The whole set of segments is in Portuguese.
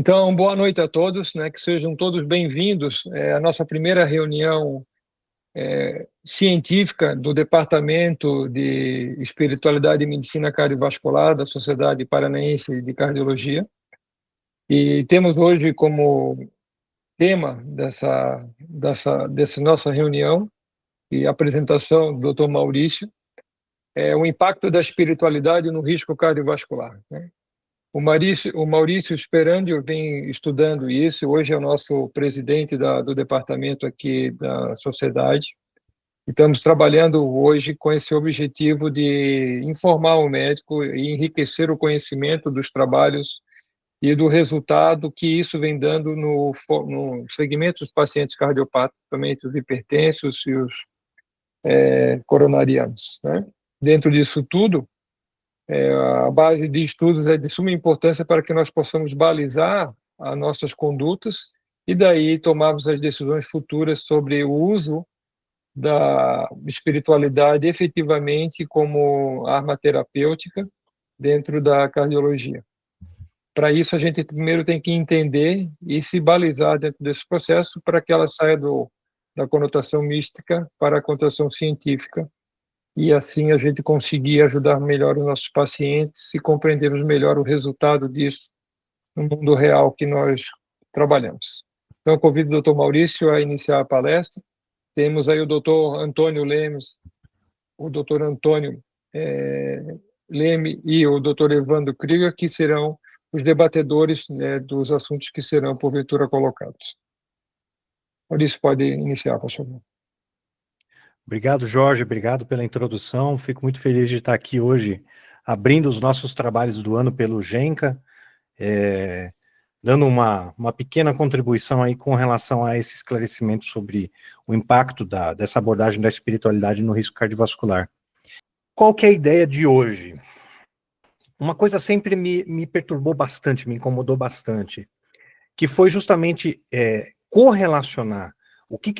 Então, boa noite a todos, né? Que sejam todos bem-vindos à nossa primeira reunião científica do Departamento de Espiritualidade e Medicina Cardiovascular da Sociedade Paranaense de Cardiologia. E temos hoje como tema dessa nossa reunião e apresentação do Dr. Maurício, o impacto da espiritualidade no risco cardiovascular, né? O Maurício Sperandio vem estudando isso, hoje é o nosso presidente do departamento aqui da sociedade. Estamos trabalhando hoje com esse objetivo de informar o médico e enriquecer o conhecimento dos trabalhos e do resultado que isso vem dando no segmento dos pacientes cardiopatas, também os hipertensos e os coronarianos, né? Dentro disso tudo, a base de estudos é de suma importância para que nós possamos balizar as nossas condutas e daí tomarmos as decisões futuras sobre o uso da espiritualidade efetivamente como arma terapêutica dentro da cardiologia. Para isso, a gente primeiro tem que entender e se balizar dentro desse processo para que ela saia da conotação mística para a conotação científica, e assim a gente conseguir ajudar melhor os nossos pacientes e compreendermos melhor o resultado disso no mundo real que nós trabalhamos. Então, eu convido o Dr. Maurício a iniciar a palestra. Temos aí o Dr. Antônio Lemes, o Dr. Antônio Leme e o Dr. Evandro Krieger, que serão os debatedores, né, dos assuntos que serão, porventura, colocados. Maurício, pode iniciar, por favor. Obrigado, Jorge, obrigado pela introdução. Fico muito feliz de estar aqui hoje, abrindo os nossos trabalhos do ano pelo GENCA, dando uma pequena contribuição aí com relação a esse esclarecimento sobre o impacto dessa abordagem da espiritualidade no risco cardiovascular. Qual que é a ideia de hoje? Uma coisa sempre me perturbou bastante, me incomodou bastante, que foi justamente correlacionar o que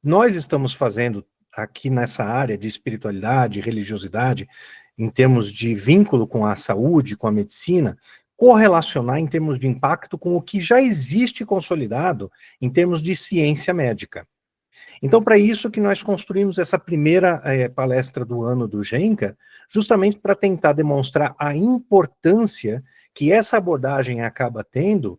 nós estamos fazendo aqui nessa área de espiritualidade, religiosidade, em termos de vínculo com a saúde, com a medicina, correlacionar em termos de impacto com o que já existe consolidado em termos de ciência médica. Então, para isso que nós construímos essa primeira palestra do ano do GENCA, justamente para tentar demonstrar a importância que essa abordagem acaba tendo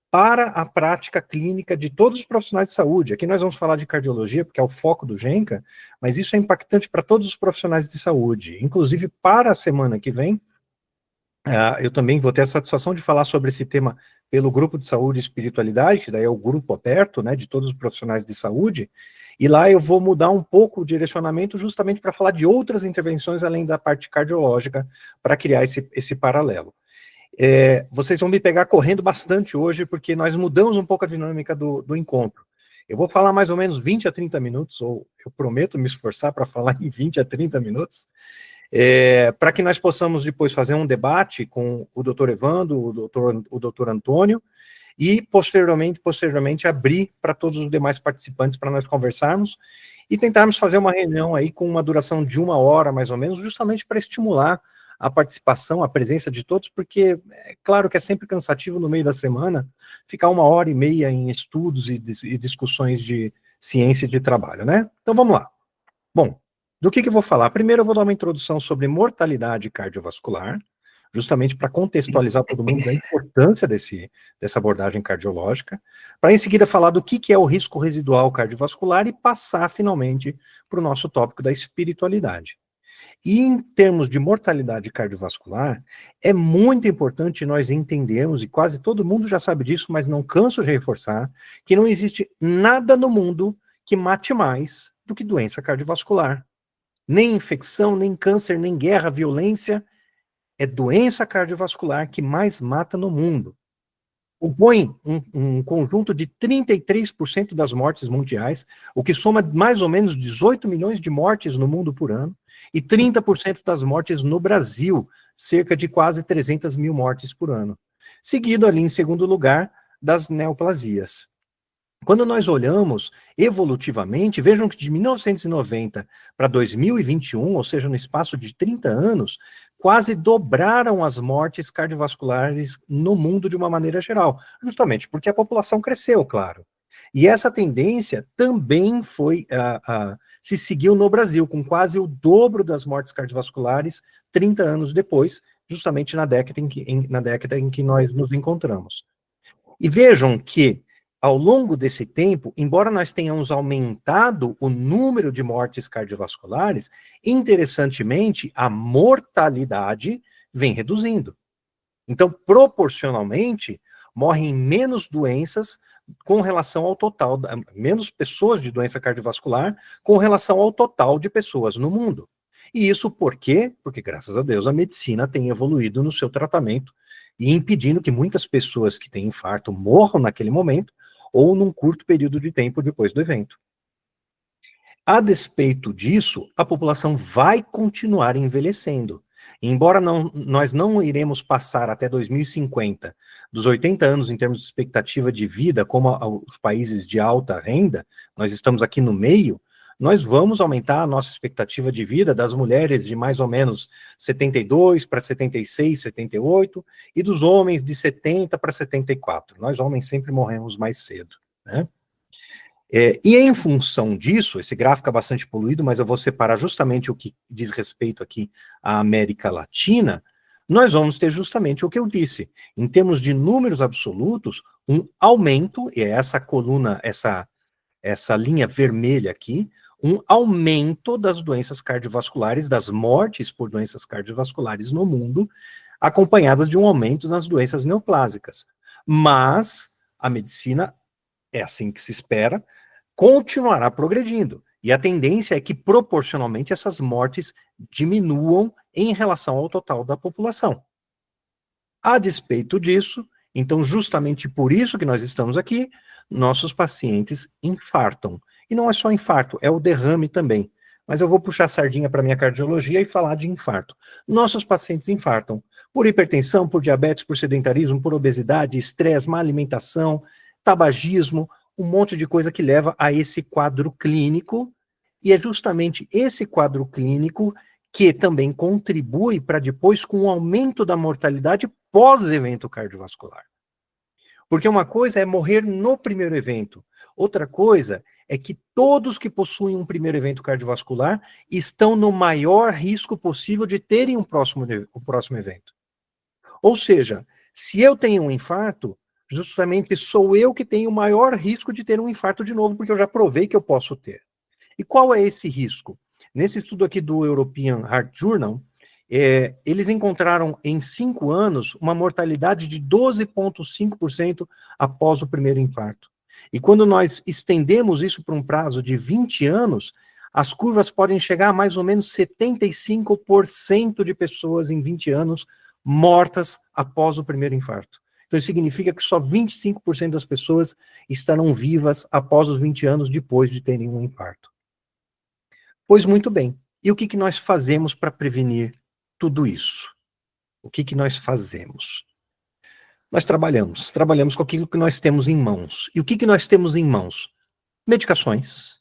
para a prática clínica de todos os profissionais de saúde. Aqui nós vamos falar de cardiologia, porque é o foco do GENCA, mas isso é impactante para todos os profissionais de saúde. Inclusive, para a semana que vem, eu também vou ter a satisfação de falar sobre esse tema pelo Grupo de Saúde e Espiritualidade, que daí é o grupo aberto, né, de todos os profissionais de saúde, e lá eu vou mudar um pouco o direcionamento justamente para falar de outras intervenções além da parte cardiológica, para criar esse paralelo. Vocês vão me pegar correndo bastante hoje, porque nós mudamos um pouco a dinâmica do encontro. Eu vou falar mais ou menos 20 a 30 minutos, ou eu prometo me esforçar para falar em 20 a 30 minutos, para que nós possamos depois fazer um debate com o Dr. Evandro, o Dr. Antônio, e posteriormente abrir para todos os demais participantes para nós conversarmos e tentarmos fazer uma reunião aí com uma duração de 1 hora, mais ou menos, justamente para estimular a participação, a presença de todos, porque é claro que é sempre cansativo no meio da semana ficar 1h30 em estudos e discussões de ciência e de trabalho, né? Então vamos lá. Bom, do que eu vou falar? Primeiro eu vou dar uma introdução sobre mortalidade cardiovascular, justamente para contextualizar todo mundo da importância dessa abordagem cardiológica, para em seguida falar do que é o risco residual cardiovascular e passar finalmente para o nosso tópico da espiritualidade. E em termos de mortalidade cardiovascular, é muito importante nós entendermos, e quase todo mundo já sabe disso, mas não canso de reforçar, que não existe nada no mundo que mate mais do que doença cardiovascular. Nem infecção, nem câncer, nem guerra, violência, é doença cardiovascular que mais mata no mundo. Compõe um conjunto de 33% das mortes mundiais, o que soma mais ou menos 18 milhões de mortes no mundo por ano, e 30% das mortes no Brasil, cerca de quase 300 mil mortes por ano. Seguido ali em segundo lugar das neoplasias. Quando nós olhamos evolutivamente, vejam que de 1990 para 2021, ou seja, no espaço de 30 anos, quase dobraram as mortes cardiovasculares no mundo de uma maneira geral, justamente porque a população cresceu, claro. E essa tendência também se seguiu no Brasil, com quase o dobro das mortes cardiovasculares 30 anos depois, justamente na década em que nós nos encontramos. E vejam que, ao longo desse tempo, embora nós tenhamos aumentado o número de mortes cardiovasculares, interessantemente, a mortalidade vem reduzindo. Então, proporcionalmente, morrem menos doenças com relação ao total, menos pessoas de doença cardiovascular com relação ao total de pessoas no mundo. E isso por quê? Porque, graças a Deus, a medicina tem evoluído no seu tratamento e impedindo que muitas pessoas que têm infarto morram naquele momento ou num curto período de tempo depois do evento. A despeito disso, a população vai continuar envelhecendo. Embora nós não iremos passar até 2050 dos 80 anos em termos de expectativa de vida, como os países de alta renda, nós estamos aqui no meio, nós vamos aumentar a nossa expectativa de vida das mulheres de mais ou menos 72 para 76, 78, e dos homens de 70 para 74. Nós homens sempre morremos mais cedo, né? E em função disso, esse gráfico é bastante poluído, mas eu vou separar justamente o que diz respeito aqui à América Latina, nós vamos ter justamente o que eu disse, em termos de números absolutos, um aumento, e é essa coluna, essa linha vermelha aqui, um aumento das doenças cardiovasculares, das mortes por doenças cardiovasculares no mundo, acompanhadas de um aumento nas doenças neoplásicas. Mas a medicina, é assim que se espera, continuará progredindo. E a tendência é que, proporcionalmente, essas mortes diminuam em relação ao total da população. A despeito disso, então, justamente por isso que nós estamos aqui, nossos pacientes infartam. E não é só infarto, é o derrame também. Mas eu vou puxar a sardinha para a minha cardiologia e falar de infarto. Nossos pacientes infartam por hipertensão, por diabetes, por sedentarismo, por obesidade, estresse, má alimentação, tabagismo, um monte de coisa que leva a esse quadro clínico, e é justamente esse quadro clínico que também contribui para depois com o aumento da mortalidade pós-evento cardiovascular. Porque uma coisa é morrer no primeiro evento, outra coisa é que todos que possuem um primeiro evento cardiovascular estão no maior risco possível de terem um próximo evento. Ou seja, se eu tenho um infarto, justamente sou eu que tenho o maior risco de ter um infarto de novo, porque eu já provei que eu posso ter. E qual é esse risco? Nesse estudo aqui do European Heart Journal, eles encontraram em 5 anos uma mortalidade de 12,5% após o primeiro infarto. E quando nós estendemos isso para um prazo de 20 anos, as curvas podem chegar a mais ou menos 75% de pessoas em 20 anos mortas após o primeiro infarto. Então, isso significa que só 25% das pessoas estarão vivas após os 20 anos depois de terem um infarto. Pois muito bem. E o que nós fazemos para prevenir tudo isso? O que nós fazemos? Nós trabalhamos com aquilo que nós temos em mãos. E o que nós temos em mãos? Medicações.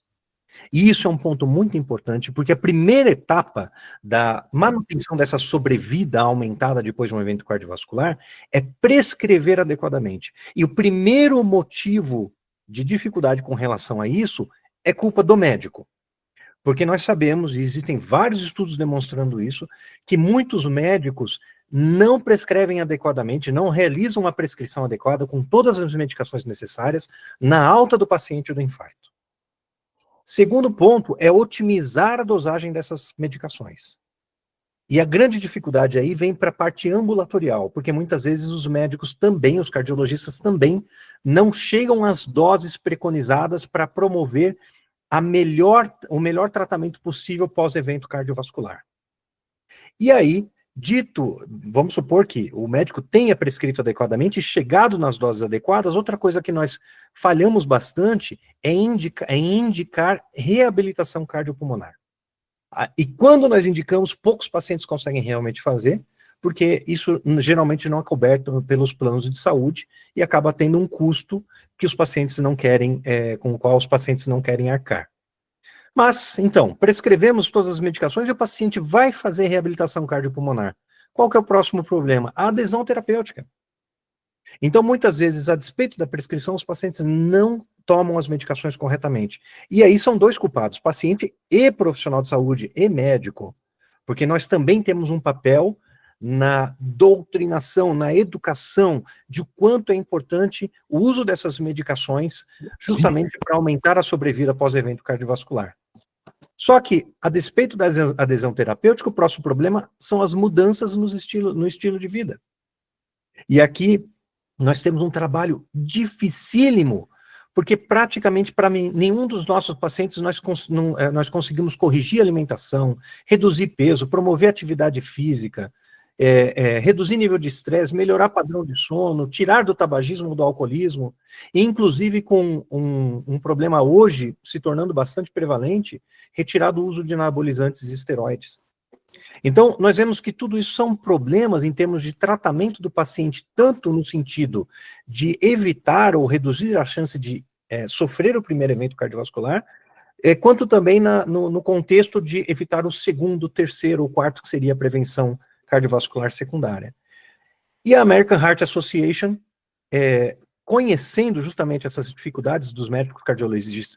E isso é um ponto muito importante, porque a primeira etapa da manutenção dessa sobrevida aumentada depois de um evento cardiovascular é prescrever adequadamente. E o primeiro motivo de dificuldade com relação a isso é culpa do médico. Porque nós sabemos, e existem vários estudos demonstrando isso, que muitos médicos não prescrevem adequadamente, não realizam uma prescrição adequada com todas as medicações necessárias na alta do paciente do infarto. Segundo ponto é otimizar a dosagem dessas medicações. E a grande dificuldade aí vem para a parte ambulatorial, porque muitas vezes os médicos também, os cardiologistas também, não chegam às doses preconizadas para promover o melhor tratamento possível pós-evento cardiovascular. E aí, vamos supor que o médico tenha prescrito adequadamente e chegado nas doses adequadas, outra coisa que nós falhamos bastante é indicar reabilitação cardiopulmonar. E quando nós indicamos, poucos pacientes conseguem realmente fazer, porque isso geralmente não é coberto pelos planos de saúde e acaba tendo um custo que os pacientes não querem, com o qual os pacientes não querem arcar. Mas, então, prescrevemos todas as medicações e o paciente vai fazer reabilitação cardiopulmonar. Qual que é o próximo problema? A adesão terapêutica. Então, muitas vezes, a despeito da prescrição, os pacientes não tomam as medicações corretamente. E aí são dois culpados, paciente e profissional de saúde e médico, porque nós também temos um papel na doutrinação, na educação de o quanto é importante o uso dessas medicações justamente para aumentar a sobrevida após evento cardiovascular. Só que, a despeito da adesão terapêutica, o próximo problema são as mudanças no estilo de vida. E aqui nós temos um trabalho dificílimo, porque praticamente para nenhum dos nossos pacientes nós conseguimos corrigir a alimentação, reduzir peso, promover atividade física, reduzir nível de estresse, melhorar padrão de sono, tirar do tabagismo, do alcoolismo, e inclusive com um problema hoje se tornando bastante prevalente, retirar do uso de anabolizantes e esteroides. Então, nós vemos que tudo isso são problemas em termos de tratamento do paciente, tanto no sentido de evitar ou reduzir a chance de sofrer o primeiro evento cardiovascular, quanto também no contexto de evitar o segundo, terceiro ou quarto, que seria a prevenção cardiovascular secundária. E a American Heart Association, conhecendo justamente essas dificuldades dos médicos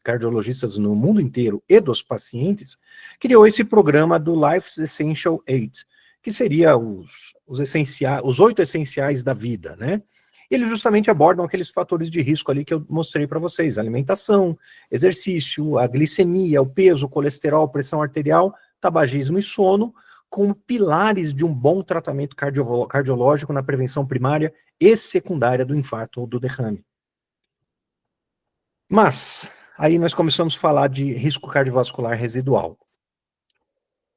cardiologistas no mundo inteiro e dos pacientes, criou esse programa do Life's Essential 8, que seria os 8 essenciais da vida, né? Eles justamente abordam aqueles fatores de risco ali que eu mostrei para vocês: alimentação, exercício, a glicemia, o peso, o colesterol, pressão arterial, tabagismo e sono, como pilares de um bom tratamento cardiológico na prevenção primária e secundária do infarto ou do derrame. Mas, aí nós começamos a falar de risco cardiovascular residual.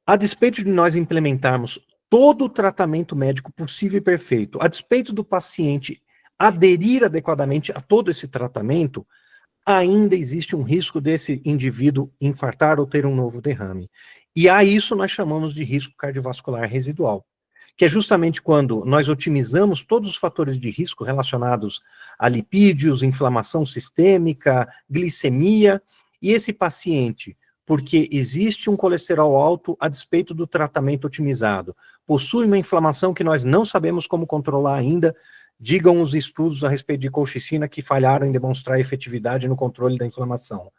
A despeito de nós implementarmos todo o tratamento médico possível e perfeito, a despeito do paciente aderir adequadamente a todo esse tratamento, ainda existe um risco desse indivíduo infartar ou ter um novo derrame. E a isso nós chamamos de risco cardiovascular residual, que é justamente quando nós otimizamos todos os fatores de risco relacionados a lipídios, inflamação sistêmica, glicemia, e esse paciente, porque existe um colesterol alto a despeito do tratamento otimizado, possui uma inflamação que nós não sabemos como controlar ainda, digam os estudos a respeito de colchicina que falharam em demonstrar efetividade no controle da inflamação.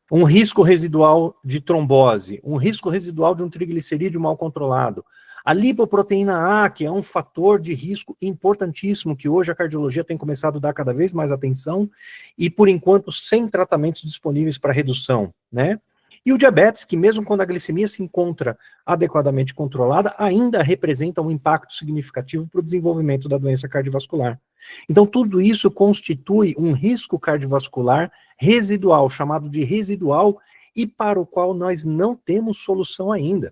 Um risco residual de trombose, um risco residual de um triglicerídeo mal controlado. A lipoproteína A, que é um fator de risco importantíssimo, que hoje a cardiologia tem começado a dar cada vez mais atenção, e por enquanto sem tratamentos disponíveis para redução, né? E o diabetes, que mesmo quando a glicemia se encontra adequadamente controlada, ainda representa um impacto significativo para o desenvolvimento da doença cardiovascular. Então, tudo isso constitui um risco cardiovascular residual, chamado de residual, e para o qual nós não temos solução ainda.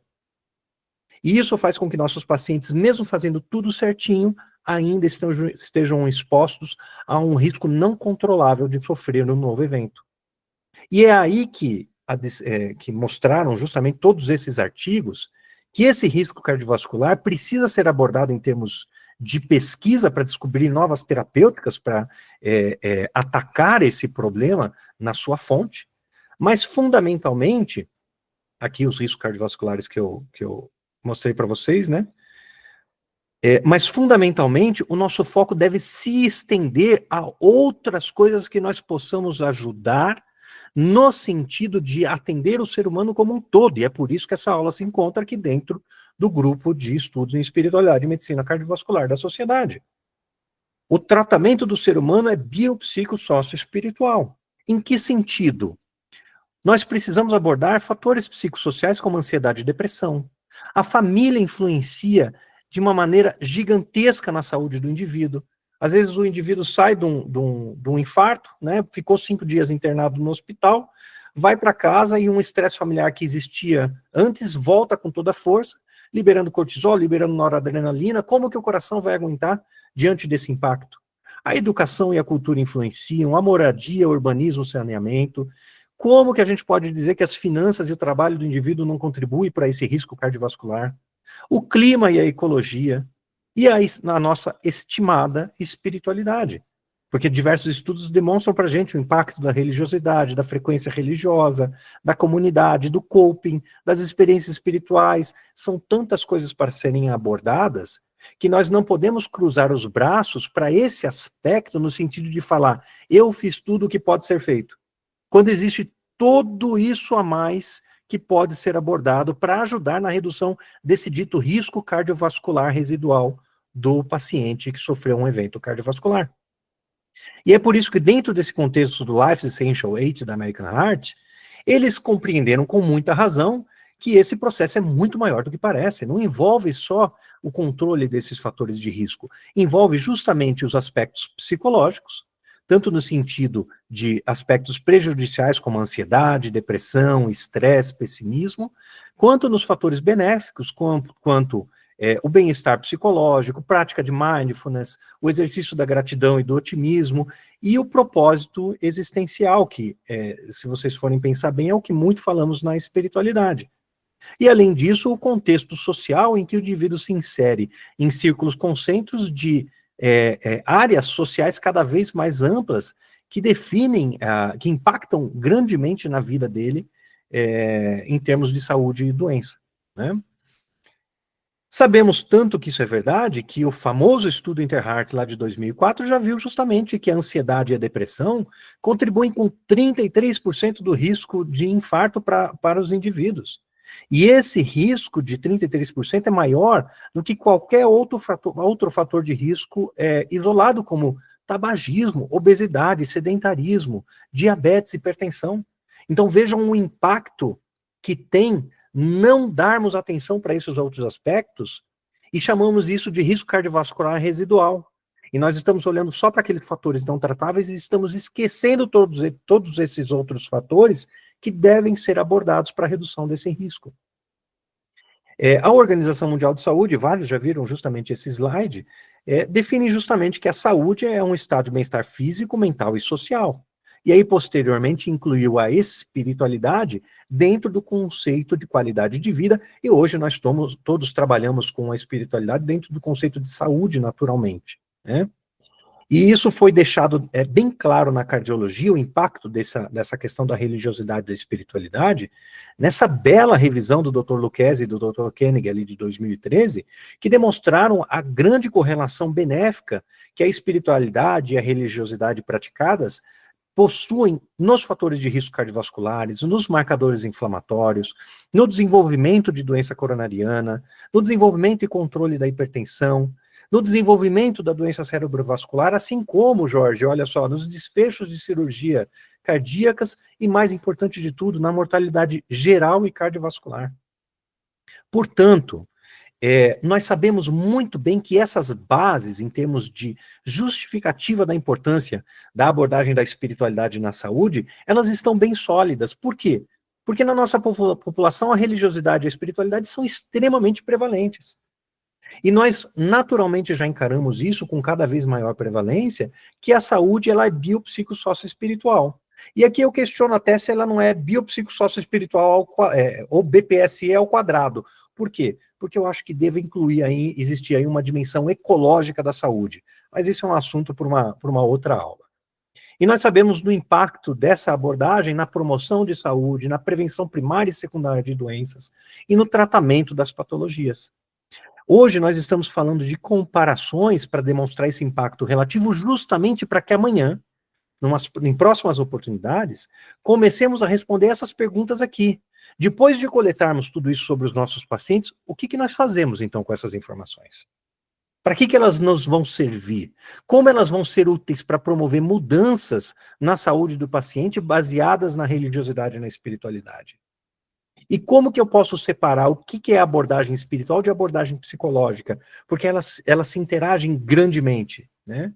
E isso faz com que nossos pacientes, mesmo fazendo tudo certinho, ainda estejam expostos a um risco não controlável de sofrer um novo evento. E é aí que mostraram justamente todos esses artigos, que esse risco cardiovascular precisa ser abordado em termos de pesquisa para descobrir novas terapêuticas para atacar esse problema na sua fonte, mas fundamentalmente, aqui os riscos cardiovasculares que eu mostrei para vocês, né? Mas fundamentalmente o nosso foco deve se estender a outras coisas que nós possamos ajudar no sentido de atender o ser humano como um todo, e é por isso que essa aula se encontra aqui dentro do grupo de estudos em espiritualidade e medicina cardiovascular da sociedade. O tratamento do ser humano é biopsicossócio-espiritual. Em que sentido? Nós precisamos abordar fatores psicossociais como ansiedade e depressão. A família influencia de uma maneira gigantesca na saúde do indivíduo. Às vezes o indivíduo sai de um infarto, né, ficou 5 dias internado no hospital, vai para casa e um estresse familiar que existia antes volta com toda a força, liberando cortisol, liberando noradrenalina. Como que o coração vai aguentar diante desse impacto? A educação e a cultura influenciam, a moradia, o urbanismo, o saneamento. Como que a gente pode dizer que as finanças e o trabalho do indivíduo não contribuem para esse risco cardiovascular? O clima e a ecologia, e a nossa estimada espiritualidade. Porque diversos estudos demonstram para a gente o impacto da religiosidade, da frequência religiosa, da comunidade, do coping, das experiências espirituais. São tantas coisas para serem abordadas que nós não podemos cruzar os braços para esse aspecto no sentido de falar, eu fiz tudo o que pode ser feito. Quando existe tudo isso a mais que pode ser abordado para ajudar na redução desse dito risco cardiovascular residual do paciente que sofreu um evento cardiovascular. E é por isso que dentro desse contexto do Life Essential 8 da American Heart, eles compreenderam com muita razão que esse processo é muito maior do que parece, não envolve só o controle desses fatores de risco, envolve justamente os aspectos psicológicos, tanto no sentido de aspectos prejudiciais como ansiedade, depressão, estresse, pessimismo, quanto nos fatores benéficos, quanto o bem-estar psicológico, prática de mindfulness, o exercício da gratidão e do otimismo, e o propósito existencial, que, se vocês forem pensar bem, é o que muito falamos na espiritualidade. E, além disso, o contexto social em que o indivíduo se insere em círculos concêntricos de áreas sociais cada vez mais amplas, que definem, que impactam grandemente na vida dele, em termos de saúde e doença, né? Sabemos tanto que isso é verdade, que o famoso estudo Interheart lá de 2004 já viu justamente que a ansiedade e a depressão contribuem com 33% do risco de infarto para os indivíduos. E esse risco de 33% é maior do que qualquer outro fator de risco isolado, como tabagismo, obesidade, sedentarismo, diabetes, hipertensão. Então vejam o impacto que tem não darmos atenção para esses outros aspectos e chamamos isso de risco cardiovascular residual. E nós estamos olhando só para aqueles fatores não tratáveis e estamos esquecendo todos esses outros fatores que devem ser abordados para a redução desse risco. A Organização Mundial de Saúde, vários já viram justamente esse slide, define justamente que a saúde é um estado de bem-estar físico, mental e social. E aí, posteriormente, incluiu a espiritualidade dentro do conceito de qualidade de vida, e hoje nós todos trabalhamos com a espiritualidade dentro do conceito de saúde, naturalmente, né? E isso foi deixado bem claro na cardiologia, o impacto dessa questão da religiosidade e da espiritualidade, nessa bela revisão do Dr. Lucchesi e do Dr. Koenig ali de 2013, que demonstraram a grande correlação benéfica que a espiritualidade e a religiosidade praticadas possuem nos fatores de risco cardiovasculares, nos marcadores inflamatórios, no desenvolvimento de doença coronariana, no desenvolvimento e controle da hipertensão, no desenvolvimento da doença cerebrovascular, assim como, Jorge, olha só, nos desfechos de cirurgia cardíacas e, mais importante de tudo, na mortalidade geral e cardiovascular. Portanto, nós sabemos muito bem que essas bases, em termos de justificativa da importância da abordagem da espiritualidade na saúde, elas estão bem sólidas. Por quê? Porque na nossa população a religiosidade e a espiritualidade são extremamente prevalentes. E nós naturalmente já encaramos isso com cada vez maior prevalência, que a saúde ela é biopsicossocioespiritual. E aqui eu questiono até se ela não é biopsicossocioespiritual ou BPSE ao quadrado. Por quê? Porque eu acho que deve existir aí uma dimensão ecológica da saúde. Mas isso é um assunto para uma outra aula. E nós sabemos do impacto dessa abordagem na promoção de saúde, na prevenção primária e secundária de doenças e no tratamento das patologias. Hoje nós estamos falando de comparações para demonstrar esse impacto relativo justamente para que amanhã, em próximas oportunidades, comecemos a responder essas perguntas aqui. Depois de coletarmos tudo isso sobre os nossos pacientes, o que nós fazemos então com essas informações? Para que elas nos vão servir? Como elas vão ser úteis para promover mudanças na saúde do paciente baseadas na religiosidade e na espiritualidade? E como que eu posso separar o que é abordagem espiritual de abordagem psicológica? Porque elas se interagem grandemente, né?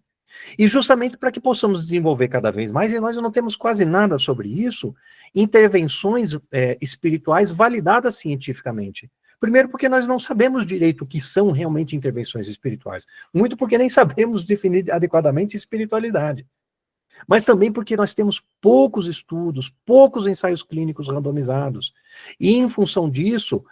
E justamente para que possamos desenvolver cada vez mais, e nós não temos quase nada sobre isso, intervenções espirituais validadas cientificamente. Primeiro porque nós não sabemos direito o que são realmente intervenções espirituais. Muito porque nem sabemos definir adequadamente espiritualidade. Mas também porque nós temos poucos estudos, poucos ensaios clínicos randomizados. E em função disso,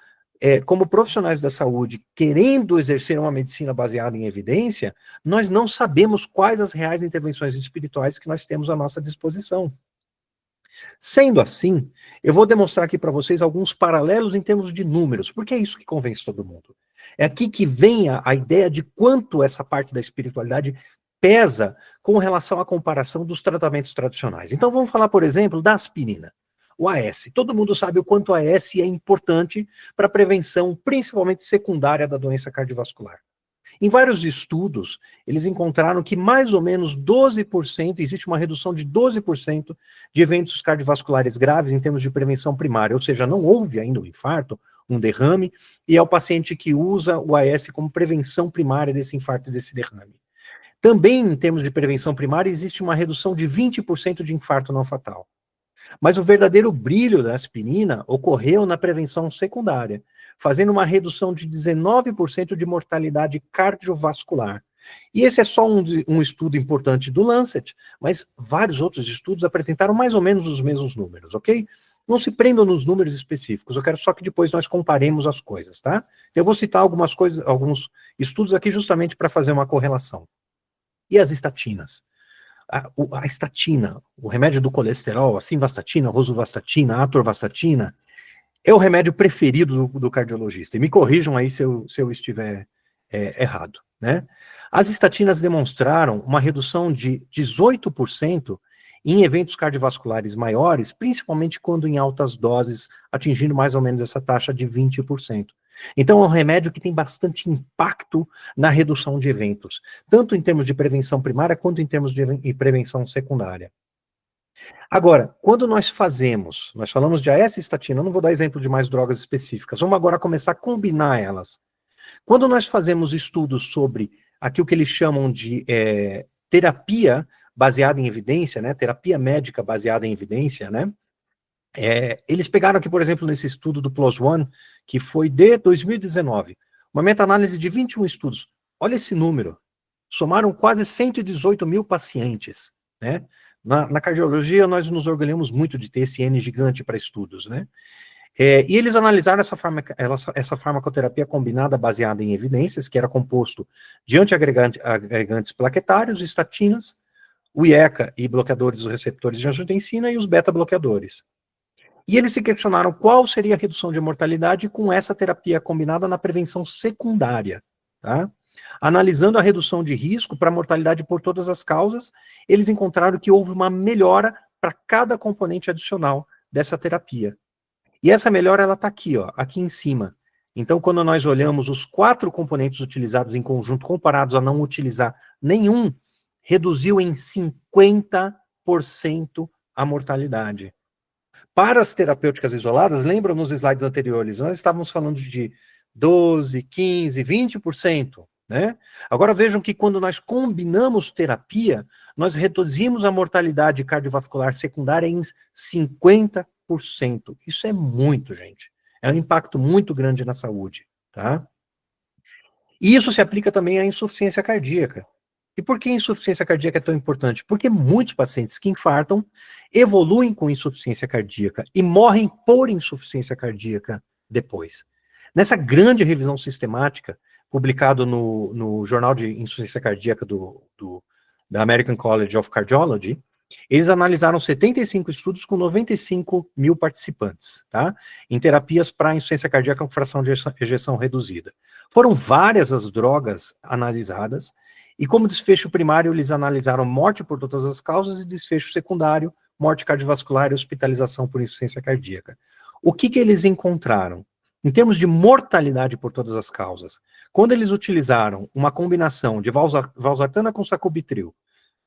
como profissionais da saúde, querendo exercer uma medicina baseada em evidência, nós não sabemos quais as reais intervenções espirituais que nós temos à nossa disposição. Sendo assim, eu vou demonstrar aqui para vocês alguns paralelos em termos de números, porque é isso que convence todo mundo. É aqui que vem a ideia de quanto essa parte da espiritualidade pesa com relação à comparação dos tratamentos tradicionais. Então vamos falar, por exemplo, da aspirina, o AS. Todo mundo sabe o quanto o AS é importante para a prevenção, principalmente secundária, da doença cardiovascular. Em vários estudos, eles encontraram que mais ou menos 12%, existe uma redução de 12% de eventos cardiovasculares graves em termos de prevenção primária, ou seja, não houve ainda um infarto, um derrame, e é o paciente que usa o AS como prevenção primária desse infarto e desse derrame. Também, em termos de prevenção primária, existe uma redução de 20% de infarto não fatal. Mas o verdadeiro brilho da aspirina ocorreu na prevenção secundária, fazendo uma redução de 19% de mortalidade cardiovascular. E esse é só um estudo importante do Lancet, mas vários outros estudos apresentaram mais ou menos os mesmos números, ok? Não se prendam nos números específicos, eu quero só que depois nós comparemos as coisas, tá? Eu vou citar algumas coisas, alguns estudos aqui justamente para fazer uma correlação. E as estatinas? A estatina, o remédio do colesterol, a simvastatina, a rosuvastatina, a atorvastatina, é o remédio preferido do cardiologista. E me corrijam aí se eu estiver errado, né? As estatinas demonstraram uma redução de 18% em eventos cardiovasculares maiores, principalmente quando em altas doses, atingindo mais ou menos essa taxa de 20%. Então é um remédio que tem bastante impacto na redução de eventos, tanto em termos de prevenção primária, quanto em termos de prevenção secundária. Agora, quando nós falamos de AS e estatina, eu não vou dar exemplo de mais drogas específicas, vamos agora começar a combinar elas. Quando nós fazemos estudos sobre aquilo que eles chamam de terapia baseada em evidência, né, terapia médica baseada em evidência, né, eles pegaram aqui, por exemplo, nesse estudo do PLOS ONE, que foi de 2019, uma meta-análise de 21 estudos. Olha esse número. Somaram quase 118 mil pacientes, né? Na cardiologia, nós nos orgulhamos muito de ter esse N gigante para estudos, né? E eles analisaram essa farmacoterapia combinada baseada em evidências, que era composto de antiagregantes plaquetários, estatinas, o IECA e bloqueadores dos receptores de angiotensina e os beta-bloqueadores. E eles se questionaram qual seria a redução de mortalidade com essa terapia combinada na prevenção secundária, tá? Analisando a redução de risco para mortalidade por todas as causas, eles encontraram que houve uma melhora para cada componente adicional dessa terapia. E essa melhora, ela está aqui, ó, aqui em cima. Então, quando nós olhamos os 4 componentes utilizados em conjunto, comparados a não utilizar nenhum, reduziu em 50% a mortalidade. Para as terapêuticas isoladas, lembram nos slides anteriores, nós estávamos falando de 12%, 15%, 20%, né? Agora vejam que quando nós combinamos terapia, nós reduzimos a mortalidade cardiovascular secundária em 50%. Isso é muito, gente. É um impacto muito grande na saúde, tá? E isso se aplica também à insuficiência cardíaca. E por que a insuficiência cardíaca é tão importante? Porque muitos pacientes que infartam evoluem com insuficiência cardíaca e morrem por insuficiência cardíaca depois. Nessa grande revisão sistemática, publicado no Jornal de Insuficiência Cardíaca da American College of Cardiology, eles analisaram 75 estudos com 95 mil participantes, tá? Em terapias para insuficiência cardíaca com fração de ejeção reduzida. Foram várias as drogas analisadas, e como desfecho primário, eles analisaram morte por todas as causas e desfecho secundário, morte cardiovascular e hospitalização por insuficiência cardíaca. O que eles encontraram? Em termos de mortalidade por todas as causas, quando eles utilizaram uma combinação de valsartana com sacubitril,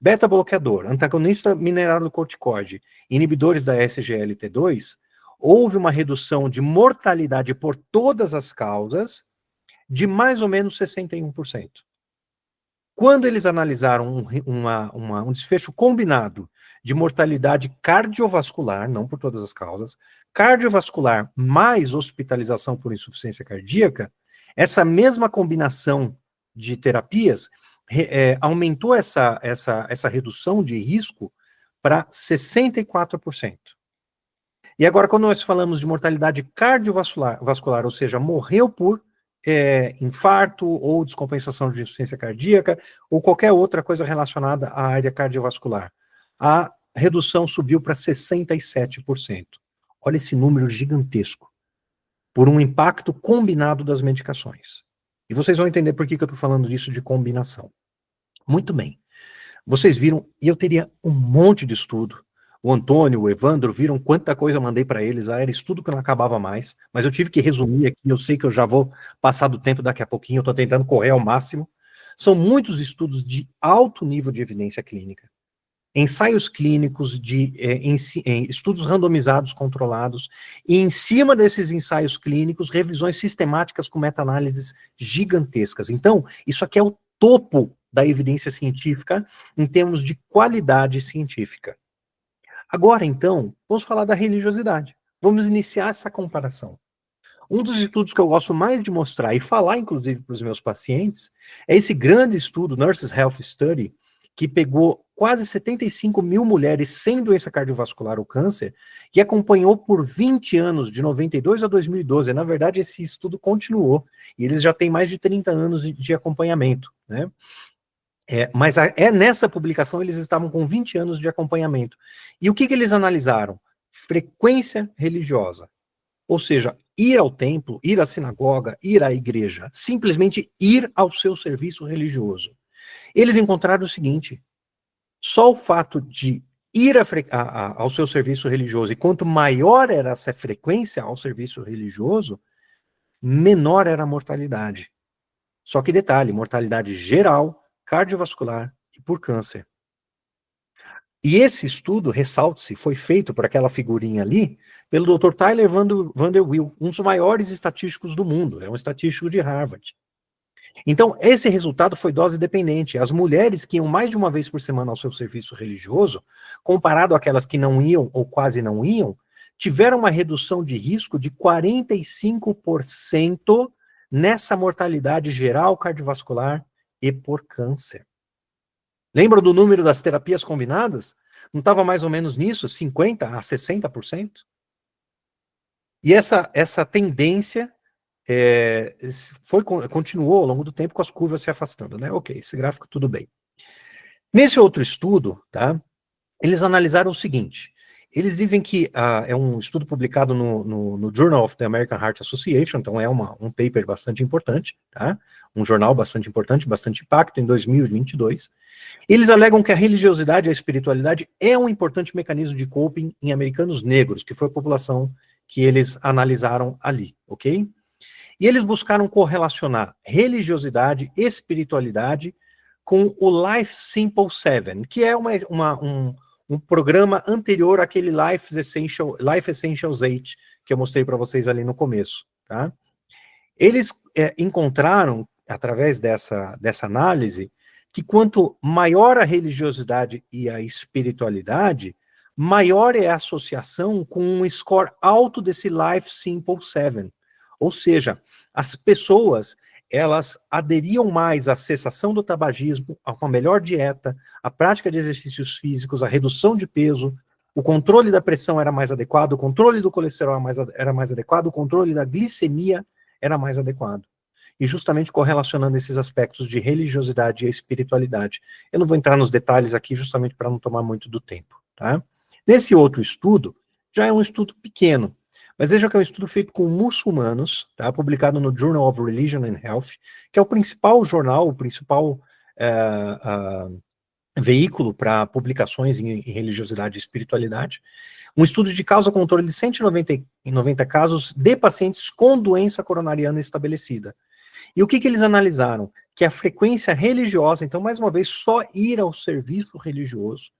beta-bloqueador, antagonista mineralocorticoide, inibidores da SGLT2, houve uma redução de mortalidade por todas as causas de mais ou menos 61%. Quando eles analisaram um desfecho combinado de mortalidade cardiovascular, não por todas as causas, cardiovascular mais hospitalização por insuficiência cardíaca, essa mesma combinação de terapias aumentou essa redução de risco para 64%. E agora, quando nós falamos de mortalidade cardiovascular, ou seja, morreu por infarto ou descompensação de insuficiência cardíaca ou qualquer outra coisa relacionada à área cardiovascular, a redução subiu para 67%. Olha esse número gigantesco, por um impacto combinado das medicações. E vocês vão entender por que eu estou falando disso de combinação. Muito bem. Vocês viram, e eu teria um monte de estudo. O Antônio, o Evandro, viram quanta coisa eu mandei para eles, era estudo que não acabava mais, mas eu tive que resumir aqui, eu sei que eu já vou passar do tempo daqui a pouquinho, eu estou tentando correr ao máximo. São muitos estudos de alto nível de evidência clínica, ensaios clínicos, estudos randomizados controlados, e em cima desses ensaios clínicos, revisões sistemáticas com meta-análises gigantescas. Então, isso aqui é o topo da evidência científica em termos de qualidade científica. Agora, então, vamos falar da religiosidade. Vamos iniciar essa comparação. Um dos estudos que eu gosto mais de mostrar e falar, inclusive, para os meus pacientes, é esse grande estudo, Nurses Health Study, que pegou quase 75 mil mulheres sem doença cardiovascular ou câncer e acompanhou por 20 anos, de 92 a 2012. Na verdade, esse estudo continuou e eles já têm mais de 30 anos de acompanhamento, né? Mas nessa publicação eles estavam com 20 anos de acompanhamento. E o que eles analisaram? Frequência religiosa. Ou seja, ir ao templo, ir à sinagoga, ir à igreja, simplesmente ir ao seu serviço religioso. Eles encontraram o seguinte: só o fato de ir ao seu serviço religioso, e quanto maior era essa frequência ao serviço religioso, menor era a mortalidade. Só que detalhe, mortalidade geral, cardiovascular e por câncer. E esse estudo, ressalte-se, foi feito por aquela figurinha ali, pelo Dr. Tyler Vanderwill, um dos maiores estatísticos do mundo, é um estatístico de Harvard. Então, esse resultado foi dose dependente. As mulheres que iam mais de uma vez por semana ao seu serviço religioso, comparado àquelas que não iam ou quase não iam, tiveram uma redução de risco de 45% nessa mortalidade geral cardiovascular e por câncer. Lembra do número das terapias combinadas? Não estava mais ou menos nisso, 50% a 60%? E essa tendência continuou ao longo do tempo com as curvas se afastando, né? Ok, esse gráfico tudo bem. Nesse outro estudo, tá, eles analisaram o seguinte: eles dizem que é um estudo publicado no Journal of the American Heart Association, então é um paper bastante importante, tá? Um jornal bastante importante, bastante impacto, em 2022. Eles alegam que a religiosidade e a espiritualidade é um importante mecanismo de coping em americanos negros, que foi a população que eles analisaram ali, ok? E eles buscaram correlacionar religiosidade, espiritualidade com o Life Simple 7, que é um programa anterior àquele Life Essentials 8, que eu mostrei para vocês ali no começo, tá? Eles encontraram, através dessa análise, que quanto maior a religiosidade e a espiritualidade, maior é a associação com um score alto desse Life Simple 7. Ou seja, as pessoas, elas aderiam mais à cessação do tabagismo, a uma melhor dieta, a prática de exercícios físicos, a redução de peso, o controle da pressão era mais adequado, o controle do colesterol era mais adequado, o controle da glicemia era mais adequado. E justamente correlacionando esses aspectos de religiosidade e espiritualidade. Eu não vou entrar nos detalhes aqui justamente para não tomar muito do tempo, tá? Nesse outro estudo, já é um estudo pequeno, mas veja que é um estudo feito com muçulmanos, tá? Publicado no Journal of Religion and Health, que é o principal jornal, o principal veículo para publicações em religiosidade e espiritualidade. Um estudo de causa-controle de 190 casos de pacientes com doença coronariana estabelecida. E o que eles analisaram? Que a frequência religiosa, então, mais uma vez, só ir ao serviço religioso,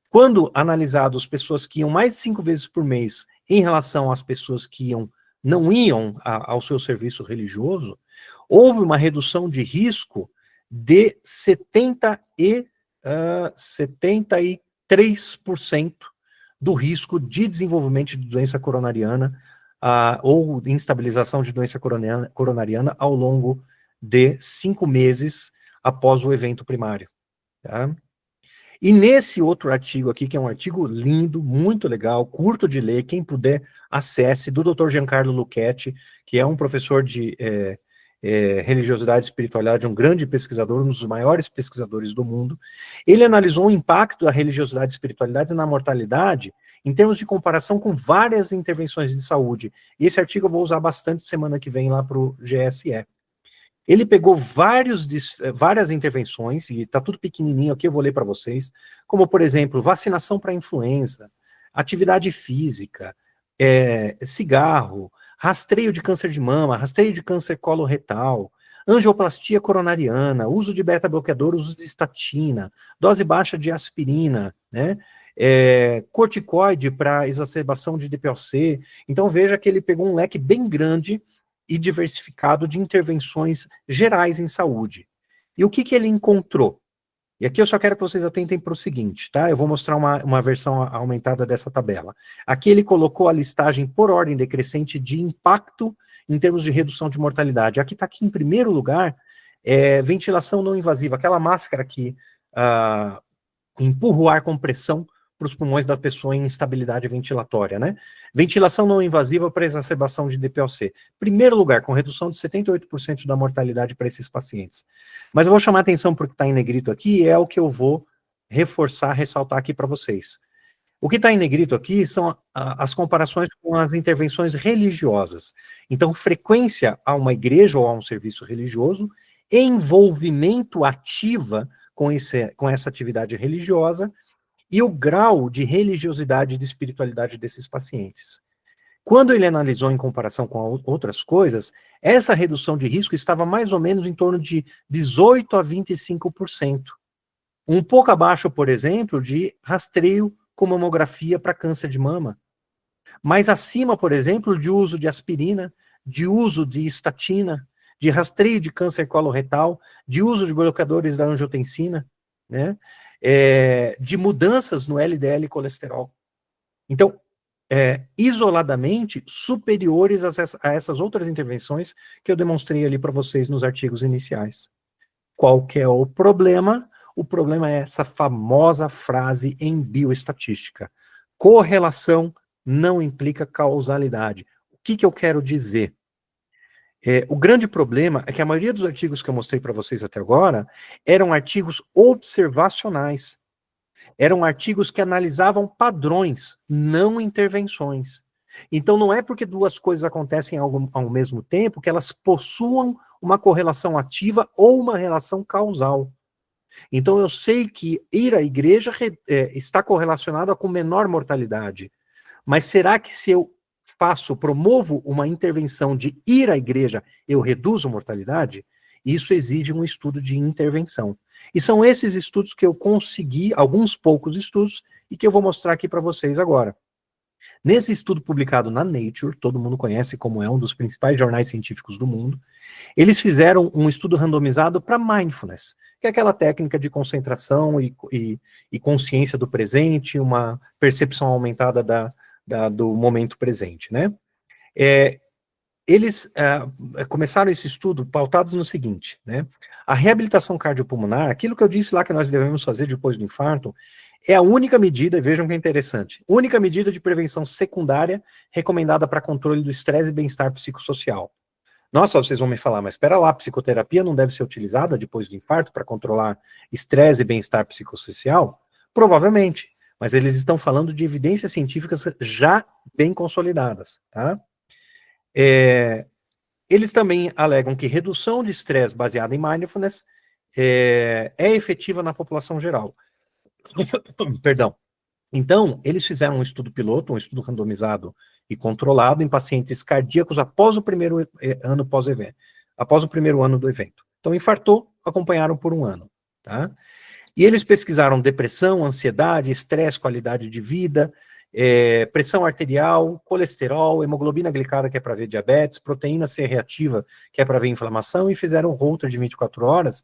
quando analisados pessoas que iam mais de 5 vezes por mês em relação às pessoas que não iam ao seu serviço religioso, houve uma redução de risco de 73% do risco de desenvolvimento de doença coronariana ou de instabilização de doença coronariana ao longo de 5 meses após o evento primário. Tá? E nesse outro artigo aqui, que é um artigo lindo, muito legal, curto de ler, quem puder, acesse, do Dr. Giancarlo Lucchetti, que é um professor de religiosidade e espiritualidade, um grande pesquisador, um dos maiores pesquisadores do mundo. Ele analisou o impacto da religiosidade e espiritualidade na mortalidade em termos de comparação com várias intervenções de saúde. E esse artigo eu vou usar bastante semana que vem lá para o GSE. Ele pegou várias intervenções, e está tudo pequenininho aqui, eu vou ler para vocês, como, por exemplo, vacinação para influenza, atividade física, cigarro, rastreio de câncer de mama, rastreio de câncer coloretal, angioplastia coronariana, uso de beta-bloqueador, uso de estatina, dose baixa de aspirina, né? Corticoide para exacerbação de DPOC. Então veja que ele pegou um leque bem grande e diversificado de intervenções gerais em saúde. E o que ele encontrou? E aqui eu só quero que vocês atentem para o seguinte, tá? Eu vou mostrar uma versão aumentada dessa tabela. Aqui ele colocou a listagem por ordem decrescente de impacto em termos de redução de mortalidade. Aqui está aqui em primeiro lugar, ventilação não invasiva, aquela máscara que empurra o ar com pressão para os pulmões da pessoa em instabilidade ventilatória, né? Ventilação não invasiva para exacerbação de DPOC. Primeiro lugar, com redução de 78% da mortalidade para esses pacientes. Mas eu vou chamar a atenção para o que está em negrito aqui, e é o que eu vou ressaltar aqui para vocês. O que está em negrito aqui são as comparações com as intervenções religiosas. Então, frequência a uma igreja ou a um serviço religioso, envolvimento ativa com essa atividade religiosa, e o grau de religiosidade e de espiritualidade desses pacientes. Quando ele analisou em comparação com outras coisas, essa redução de risco estava mais ou menos em torno de 18% a 25%. Um pouco abaixo, por exemplo, de rastreio com mamografia para câncer de mama. Mas acima, por exemplo, de uso de aspirina, de uso de estatina, de rastreio de câncer coloretal, de uso de bloqueadores da angiotensina, né? De mudanças no LDL colesterol. Então, isoladamente, superiores a essas outras intervenções que eu demonstrei ali para vocês nos artigos iniciais. Qual que é o problema? O problema é essa famosa frase em bioestatística. Correlação não implica causalidade. O que eu quero dizer? O grande problema é que a maioria dos artigos que eu mostrei para vocês até agora eram artigos observacionais. Eram artigos que analisavam padrões, não intervenções. Então não é porque duas coisas acontecem ao mesmo tempo que elas possuam uma correlação ativa ou uma relação causal. Então eu sei que ir à igreja está correlacionado com menor mortalidade. Mas será que se eu promovo uma intervenção de ir à igreja, eu reduzo mortalidade? Isso exige um estudo de intervenção. E são esses estudos que eu consegui, alguns poucos estudos, e que eu vou mostrar aqui para vocês agora. Nesse estudo publicado na Nature, todo mundo conhece como é um dos principais jornais científicos do mundo, eles fizeram um estudo randomizado para mindfulness, que é aquela técnica de concentração e consciência do presente, uma percepção aumentada do momento presente, né? Eles começaram esse estudo pautados no seguinte, né? A reabilitação cardiopulmonar, aquilo que eu disse lá que nós devemos fazer depois do infarto, é a única medida, vejam que é interessante, única medida de prevenção secundária recomendada para controle do estresse e bem-estar psicossocial. Nossa, vocês vão me falar, mas espera lá, psicoterapia não deve ser utilizada depois do infarto para controlar estresse e bem-estar psicossocial? Provavelmente, mas eles estão falando de evidências científicas já bem consolidadas, tá? Eles também alegam que redução de estresse baseada em mindfulness é efetiva na população geral. Perdão. Então, eles fizeram um estudo piloto, um estudo randomizado e controlado em pacientes cardíacos após o primeiro ano pós-evento, após o primeiro ano do evento. Então, infartou, acompanharam por um ano, tá? E eles pesquisaram depressão, ansiedade, estresse, qualidade de vida, pressão arterial, colesterol, hemoglobina glicada, que é para ver diabetes, proteína C reativa, que é para ver inflamação, e fizeram um holter de 24 horas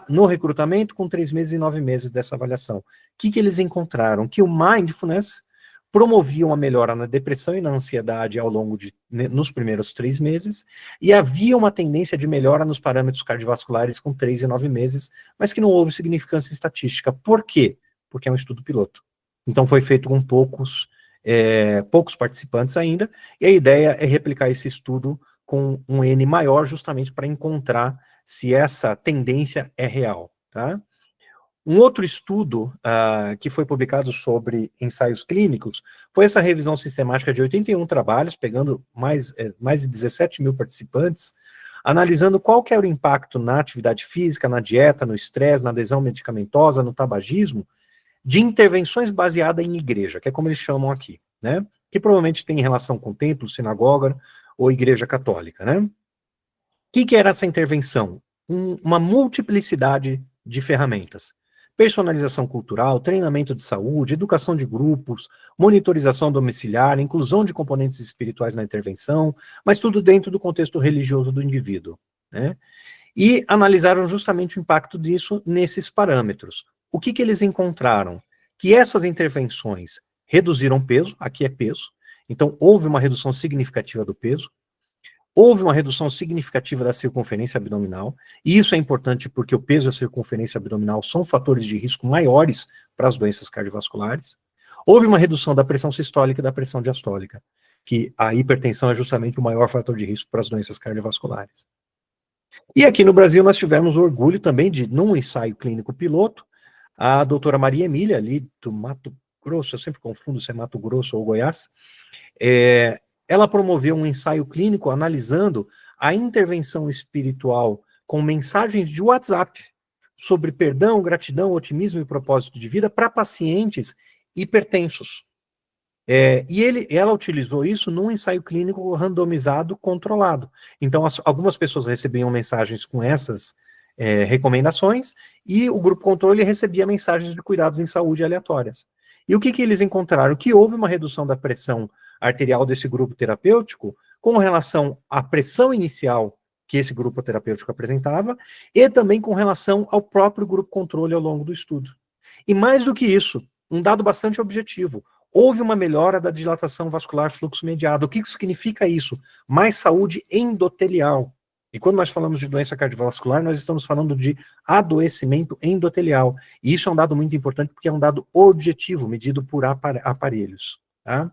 no recrutamento com 3 meses e 9 meses dessa avaliação. O que eles encontraram? Que o mindfulness promovia uma melhora na depressão e na ansiedade ao longo nos primeiros 3 meses, e havia uma tendência de melhora nos parâmetros cardiovasculares com 3 e 9 meses, mas que não houve significância estatística. Por quê? Porque é um estudo piloto. Então foi feito com poucos participantes ainda, e a ideia é replicar esse estudo com um N maior, justamente para encontrar se essa tendência é real, tá? Um outro estudo que foi publicado sobre ensaios clínicos foi essa revisão sistemática de 81 trabalhos, pegando mais de 17 mil participantes, analisando qual que era o impacto na atividade física, na dieta, no estresse, na adesão medicamentosa, no tabagismo, de intervenções baseadas em igreja, que é como eles chamam aqui, né? Que provavelmente tem relação com templo, sinagoga ou igreja católica, né? O que era essa intervenção? Uma multiplicidade de ferramentas. Personalização cultural, treinamento de saúde, educação de grupos, monitorização domiciliar, inclusão de componentes espirituais na intervenção, mas tudo dentro do contexto religioso do indivíduo, né? E analisaram justamente o impacto disso nesses parâmetros. O que eles encontraram? Que essas intervenções reduziram peso, aqui é peso, então houve uma redução significativa do peso, houve uma redução significativa da circunferência abdominal, e isso é importante porque o peso e a circunferência abdominal são fatores de risco maiores para as doenças cardiovasculares. Houve uma redução da pressão sistólica e da pressão diastólica, que a hipertensão é justamente o maior fator de risco para as doenças cardiovasculares. E aqui no Brasil nós tivemos o orgulho também de, num ensaio clínico piloto, a doutora Maria Emília, ali do Mato Grosso, eu sempre confundo se é Mato Grosso ou Goiás, ela promoveu um ensaio clínico analisando a intervenção espiritual com mensagens de WhatsApp sobre perdão, gratidão, otimismo e propósito de vida para pacientes hipertensos. Ela utilizou isso num ensaio clínico randomizado controlado. Então, algumas pessoas recebiam mensagens com essas recomendações e o grupo controle recebia mensagens de cuidados em saúde aleatórias. E o que eles encontraram? Que houve uma redução da pressão arterial desse grupo terapêutico com relação à pressão inicial que esse grupo terapêutico apresentava e também com relação ao próprio grupo controle ao longo do estudo. E mais do que isso, um dado bastante objetivo, houve uma melhora da dilatação vascular fluxo mediado. O que significa isso? Mais saúde endotelial. E quando nós falamos de doença cardiovascular, nós estamos falando de adoecimento endotelial. E isso é um dado muito importante porque é um dado objetivo, medido por aparelhos. Tá?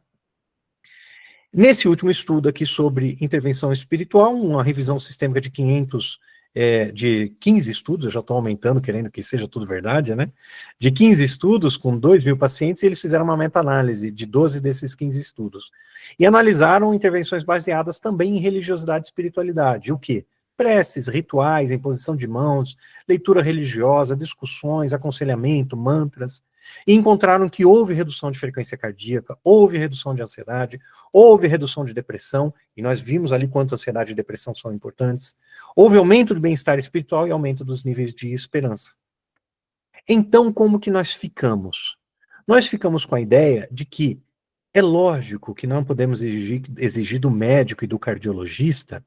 Nesse último estudo aqui sobre intervenção espiritual, uma revisão sistêmica de 15 estudos, eu já estou aumentando, querendo que seja tudo verdade, né? De 15 estudos, com 2.000 pacientes, eles fizeram uma meta-análise de 12 desses 15 estudos. E analisaram intervenções baseadas também em religiosidade e espiritualidade. O quê? Preces, rituais, imposição de mãos, leitura religiosa, discussões, aconselhamento, mantras. E encontraram que houve redução de frequência cardíaca, houve redução de ansiedade, houve redução de depressão, e nós vimos ali quanto ansiedade e depressão são importantes. Houve aumento do bem-estar espiritual e aumento dos níveis de esperança. Então, como que nós ficamos? Nós ficamos com a ideia de que é lógico que não podemos exigir do médico e do cardiologista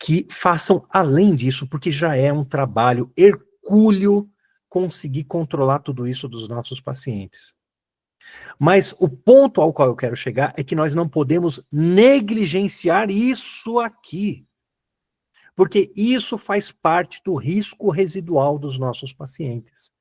que façam além disso, porque já é um trabalho hercúleo conseguir controlar tudo isso dos nossos pacientes. Mas o ponto ao qual eu quero chegar é que nós não podemos negligenciar isso aqui. Porque isso faz parte do risco residual dos nossos pacientes.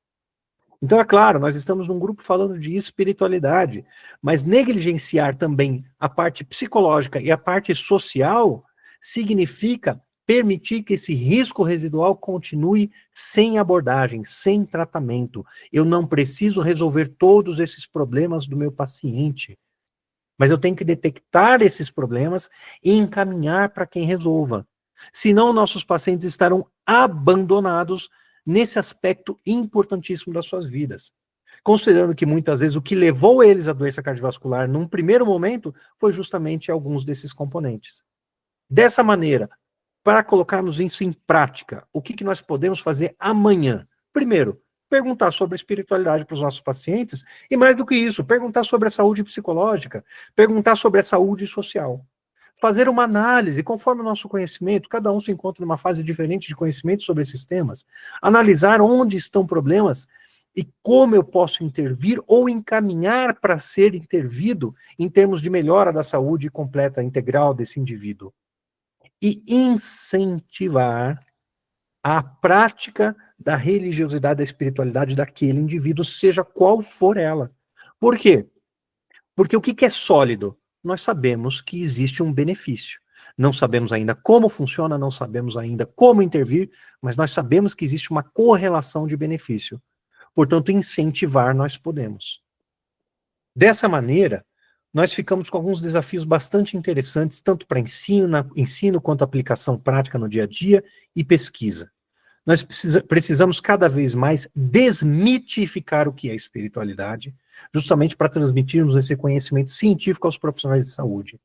Então, é claro, nós estamos num grupo falando de espiritualidade, mas negligenciar também a parte psicológica e a parte social significa permitir que esse risco residual continue sem abordagem, sem tratamento. Eu não preciso resolver todos esses problemas do meu paciente, mas eu tenho que detectar esses problemas e encaminhar para quem resolva. Senão, nossos pacientes estarão abandonados nesse aspecto importantíssimo das suas vidas. Considerando que muitas vezes o que levou eles à doença cardiovascular num primeiro momento foi justamente alguns desses componentes. Dessa maneira, para colocarmos isso em prática, o que nós podemos fazer amanhã? Primeiro, perguntar sobre a espiritualidade para os nossos pacientes, e mais do que isso, perguntar sobre a saúde psicológica, perguntar sobre a saúde social. Fazer uma análise, conforme o nosso conhecimento, cada um se encontra numa fase diferente de conhecimento sobre esses temas, analisar onde estão problemas e como eu posso intervir ou encaminhar para ser intervido em termos de melhora da saúde completa, integral desse indivíduo. E incentivar a prática da religiosidade, da espiritualidade daquele indivíduo, seja qual for ela. Por quê? Porque o que é sólido? Nós sabemos que existe um benefício. Não sabemos ainda como funciona, não sabemos ainda como intervir, mas nós sabemos que existe uma correlação de benefício. Portanto, incentivar nós podemos. Dessa maneira, nós ficamos com alguns desafios bastante interessantes, tanto para ensino quanto aplicação prática no dia a dia e pesquisa. Nós precisamos cada vez mais desmitificar o que é espiritualidade, justamente para transmitirmos esse conhecimento científico aos profissionais de saúde,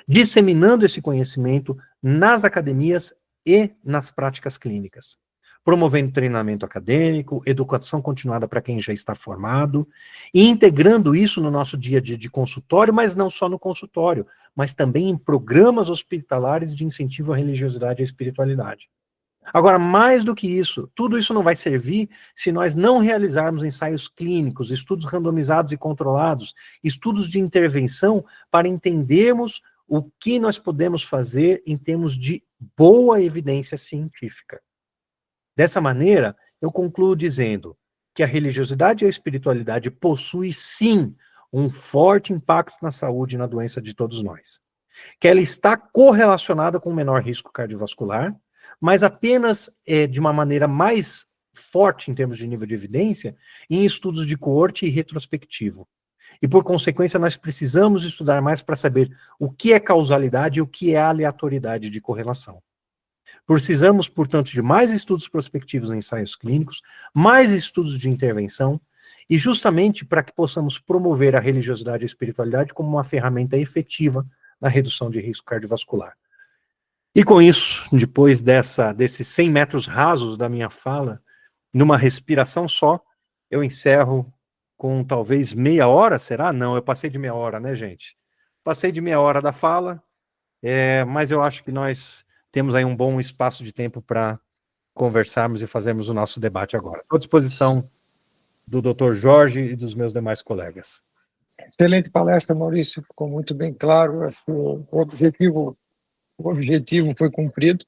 disseminando esse conhecimento nas academias e nas práticas clínicas, promovendo treinamento acadêmico, educação continuada para quem já está formado, e integrando isso no nosso dia a dia de consultório, mas não só no consultório, mas também em programas hospitalares de incentivo à religiosidade e à espiritualidade. Agora, mais do que isso, tudo isso não vai servir se nós não realizarmos ensaios clínicos, estudos randomizados e controlados, estudos de intervenção para entendermos o que nós podemos fazer em termos de boa evidência científica. Dessa maneira, eu concluo dizendo que a religiosidade e a espiritualidade possuem, sim, um forte impacto na saúde e na doença de todos nós. Que ela está correlacionada com um menor risco cardiovascular, mas apenas de uma maneira mais forte em termos de nível de evidência em estudos de coorte e retrospectivo. E, por consequência, nós precisamos estudar mais para saber o que é causalidade e o que é aleatoriedade de correlação. Precisamos, portanto, de mais estudos prospectivos em ensaios clínicos, mais estudos de intervenção, e justamente para que possamos promover a religiosidade e a espiritualidade como uma ferramenta efetiva na redução de risco cardiovascular. E com isso, depois desses 100 metros rasos da minha fala, numa respiração só, eu encerro com talvez meia hora, será? Não, eu passei de meia hora, né, gente? Passei de meia hora da fala, mas eu acho que nós temos aí um bom espaço de tempo para conversarmos e fazermos o nosso debate agora. Estou à disposição do Dr. Jorge e dos meus demais colegas. Excelente palestra, Maurício, ficou muito bem claro, acho que o objetivo foi cumprido.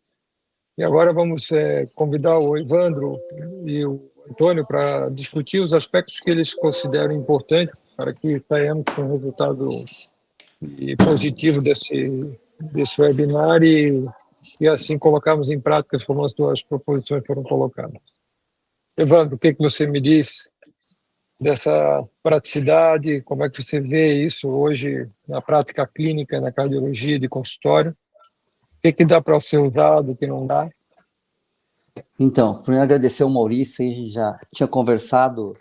E agora vamos convidar o Evandro e o Antônio para discutir os aspectos que eles consideram importantes para que saiamos com um resultado positivo desse webinar e assim colocarmos em prática como as duas proposições foram colocadas. Evandro, o que você me diz dessa praticidade? Como é que você vê isso hoje na prática clínica, na cardiologia de consultório? O que dá para ser usado, o que não dá? Então, primeiro agradecer ao Maurício, a gente já tinha conversado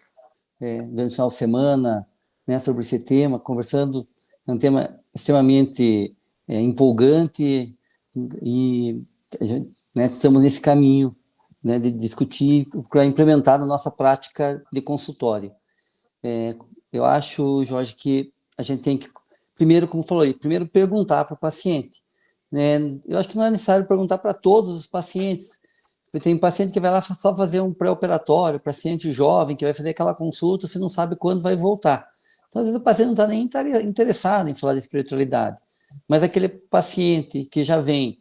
durante o final de semana, né, sobre esse tema, conversando, é um tema extremamente empolgante e né, estamos nesse caminho, né, de discutir para implementar na nossa prática de consultório. Eu acho, Jorge, que a gente tem que, primeiro, como falou aí, primeiro perguntar para o paciente. Né? Eu acho que não é necessário perguntar para todos os pacientes. Tem paciente que vai lá só fazer um pré-operatório, paciente jovem que vai fazer aquela consulta, você não sabe quando vai voltar. Então, às vezes o paciente não está nem interessado em falar de espiritualidade, mas aquele paciente que já vem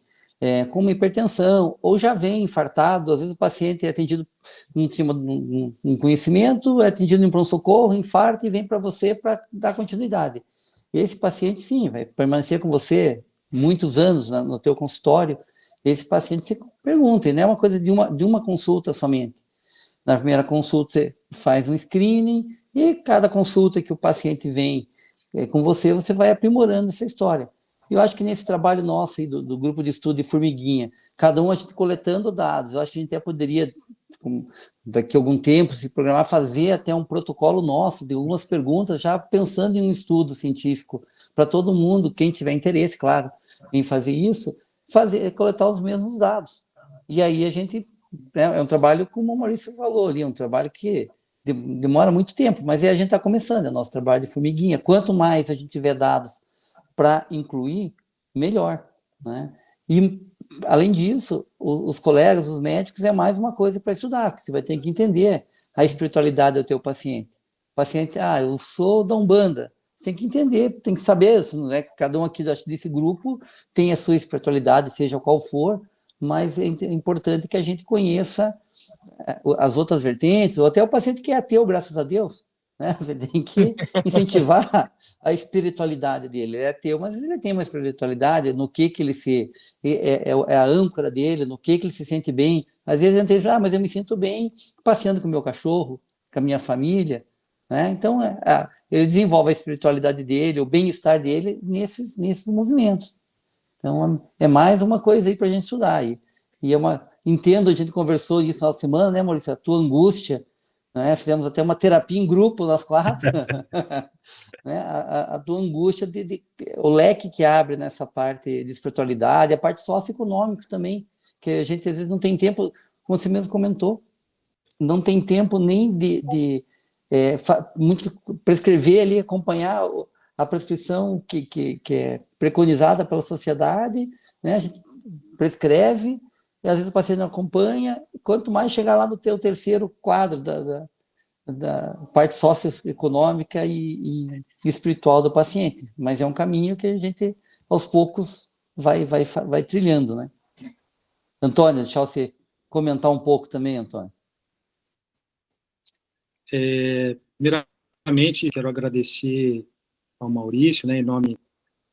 com uma hipertensão, ou já vem infartado, às vezes o paciente é atendido num conhecimento, é atendido em pronto-socorro, infarta e vem para você para dar continuidade. Esse paciente, sim, vai permanecer com você muitos anos no teu consultório. Esse paciente se pergunta, e não é uma coisa de uma consulta somente. Na primeira consulta você faz um screening e cada consulta que o paciente vem com você, você vai aprimorando essa história. Eu acho que nesse trabalho nosso aí do grupo de estudo de formiguinha, cada um a gente coletando dados, eu acho que a gente até poderia, daqui a algum tempo, se programar, fazer até um protocolo nosso de algumas perguntas, já pensando em um estudo científico, para todo mundo, quem tiver interesse, claro, em fazer isso, coletar os mesmos dados. E aí a gente, é um trabalho, como o Maurício falou ali, é um trabalho que demora muito tempo, mas aí a gente está começando, é o nosso trabalho de formiguinha. Quanto mais a gente tiver dados para incluir, melhor. Né? E, além disso, os colegas, os médicos, é mais uma coisa para estudar, porque você vai ter que entender a espiritualidade do teu paciente. O paciente, eu sou da Umbanda. Você tem que entender, tem que saber, né? Cada um aqui desse grupo tem a sua espiritualidade, seja qual for, mas é importante que a gente conheça as outras vertentes, ou até o paciente que é ateu, graças a Deus, né? Você tem que incentivar a espiritualidade dele. Ele é ateu, mas ele tem uma espiritualidade, no que ele é a âncora dele, no que ele se sente bem. Às vezes a gente diz, mas eu me sinto bem passeando com o meu cachorro, com a minha família. né? Então, ele desenvolve a espiritualidade dele, o bem-estar dele nesses movimentos. Então, é mais uma coisa aí para a gente estudar. E entendo, a gente conversou isso na semana, né, Maurício? A tua angústia, né? Fizemos até uma terapia em grupo, nós 4, né? A tua angústia, o leque que abre nessa parte de espiritualidade, a parte socioeconômica também, que a gente às vezes não tem tempo, como você mesmo comentou, não tem tempo nem de prescrever ali, acompanhar a prescrição que é preconizada pela sociedade, né? A gente prescreve, e às vezes o paciente não acompanha, quanto mais chegar lá no teu terceiro quadro da parte socioeconômica e espiritual do paciente. Mas é um caminho que a gente, aos poucos, vai trilhando, né? Antônio, deixa você comentar um pouco também, Antônio. Primeiramente, quero agradecer ao Maurício, né, em nome